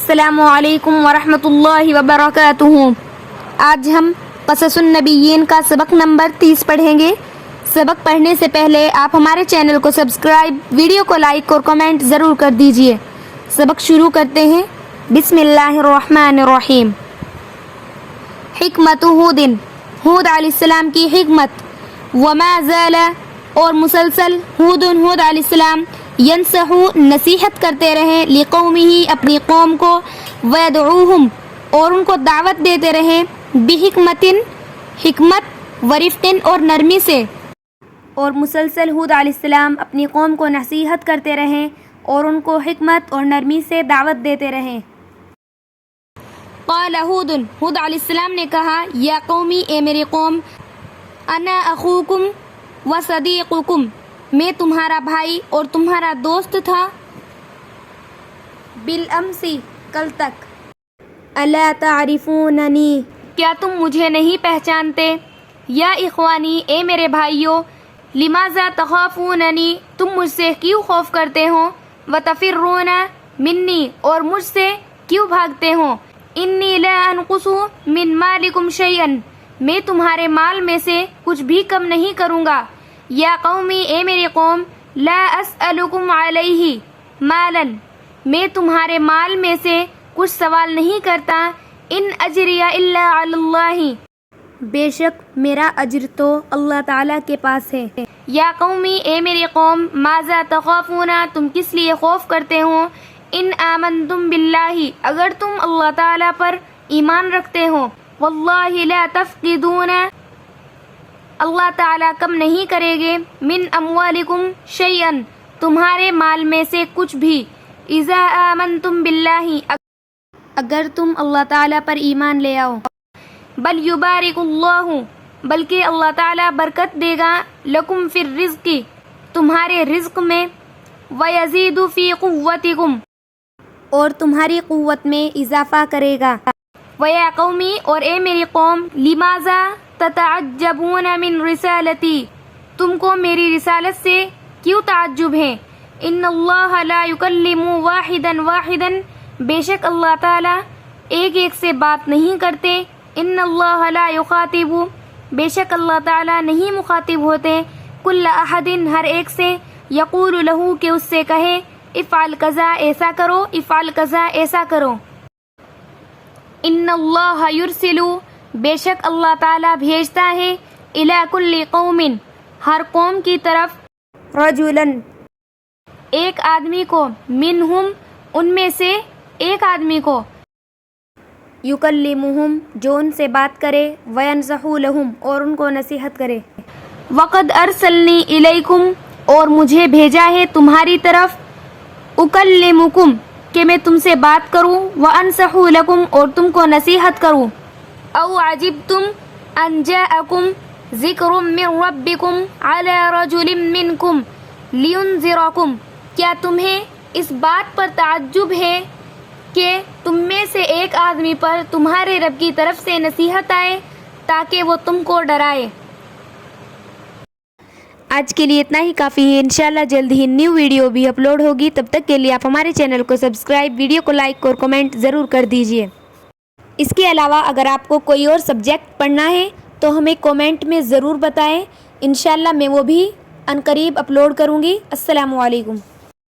السلام علیکم ورحمۃ اللہ وبرکاتہ۔ آج ہم قصص النبیین کا سبق نمبر 30 پڑھیں گے۔ سبق پڑھنے سے پہلے آپ ہمارے چینل کو سبسکرائب، ویڈیو کو لائک اور کمنٹ ضرور کر دیجئے۔ سبق شروع کرتے ہیں۔ بسم اللہ الرحمن الرحیم۔ حکمت ہود، ہود علیہ السلام کی حکمت۔ وما زال، اور مسلسل ہود علیہ السلام ینصح، نصیحت کرتے رہے، لقومہ، اپنی قوم کو، ویدعوہم، اور ان کو دعوت دیتے رہے، بحکمت، حکمت، ورفق، اور نرمی سے۔ اور مسلسل ہود علیہ السلام اپنی قوم کو نصیحت کرتے رہے اور ان کو حکمت اور نرمی سے دعوت دیتے رہے۔ قال ہود، ہود علیہ السلام نے کہا، یا قومی، اے میری قوم، انا اخوکم و صدیقکم، میں تمہارا بھائی اور تمہارا دوست تھا، بالامس، کل تک، الا تعرفوننی، کیا تم مجھے نہیں پہچانتے، یا اخوانی، اے میرے بھائیوں، لماذا تخافوننی، تم مجھ سے کیوں خوف کرتے ہو، وتفرون منی، اور مجھ سے کیوں بھاگتے ہو، انی لا انقص من مالکم شیئا، میں تمہارے مال میں سے کچھ بھی کم نہیں کروں گا، یا قومی، اے میری قوم، لا اسألکم علیہ مالا، میں تمہارے مال میں سے کچھ سوال نہیں کرتا، ان اجری الا علی اللہ، بے شک میرا اجر تو اللہ تعالیٰ کے پاس ہے، یا قومی، اے میری قوم، ماذا تخافون، تم کس لیے خوف کرتے ہو، ان آمنتم باللہ، اگر تم اللہ تعالیٰ پر ایمان رکھتے ہو، واللہ لا تفقدون، اللہ تعالیٰ کم نہیں کرے گے، من اموالکم شیئا، تمہارے مال میں سے کچھ بھی، اذا آمنتم باللہ، اگر تم اللہ تعالیٰ پر ایمان لے آؤ، بل یبارک اللہ، بلکہ اللہ تعالیٰ برکت دے گا، لکم فی الرزق، تمہارے رزق میں، ویزید فی قوتکم، اور تمہاری قوت میں اضافہ کرے گا، ویا قومی، اور اے میری قوم، لماذا تتعجبون من رسالتی، تم کو میری رسالت سے کیوں تعجب ہے، ان اللہ لا یکلم واحدا واحدا، بے شک اللہ تعالیٰ ایک ایک سے بات نہیں کرتے، ان اللہ لا یخاطب، بے شک اللہ تعالیٰ نہیں مخاطب ہوتے، کل احد، ہر ایک سے، یقول لہو، کہ اس سے کہے، افعل کذا، ایسا کرو، افعل کذا، ایسا کرو، ان اللہ یرسل، بے شک اللہ تعالیٰ بھیجتا ہے، الی کل قوم، ہر قوم کی طرف، رجلا، ایک آدمی کو، منہم، ان میں سے ایک آدمی کو، یکلمہم، جو ان سے بات کرے، وینصح لہم، اور ان کو نصیحت کرے، وقد ارسلنی الیکم، اور مجھے بھیجا ہے تمہاری طرف، اکلمکم، کہ میں تم سے بات کروں، وانصح لکم، اور تم کو نصیحت کروں، او عجبتم ان جاءکم ذکر من ربکم علی رجل منکم لینذرکم، کیا تمہیں اس بات پر تعجب ہے کہ تم میں سے ایک آدمی پر تمہارے رب کی طرف سے نصیحت آئے تاکہ وہ تم کو ڈرائے۔ آج کے لیے اتنا ہی کافی ہے، انشاءاللہ جلد ہی نیو ویڈیو بھی اپلوڈ ہوگی، تب تک کے لیے آپ ہمارے چینل کو سبسکرائب، ویڈیو کو لائک اور کمنٹ ضرور کر دیجئے۔ اس کے علاوہ اگر آپ کو کوئی اور سبجیکٹ پڑھنا ہے تو ہمیں کومنٹ میں ضرور بتائیں، انشاءاللہ میں وہ بھی عنقریب اپلوڈ کروں گی۔ السلام علیکم۔